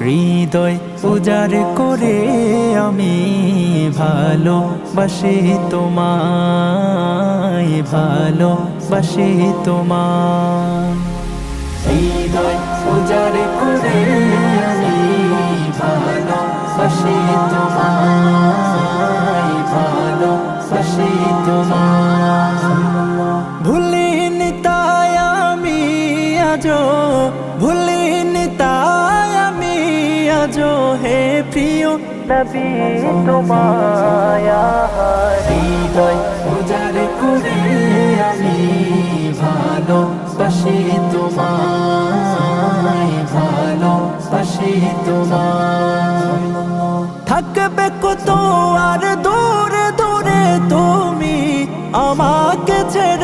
হৃদয় উজাড় করে আমি ভালোবাসি তোমায়, ভালোবাসি তোমায়। হৃদয় উজাড় করে আমি ভালোবাসি তোমায়, ভালোবাসি তোমায়। ভুলিনি তাই আমি আজো, ভুলিনি তাই আমি আজো হে প্রিয় নবী তোমায়। হৃদয় উজাড় করে আমি ভালোবাসি তোমায়, ভালোবাসি তোমায়। থাকবে কত আর দূরে দূরে তুমি আমাকে ছেড়ে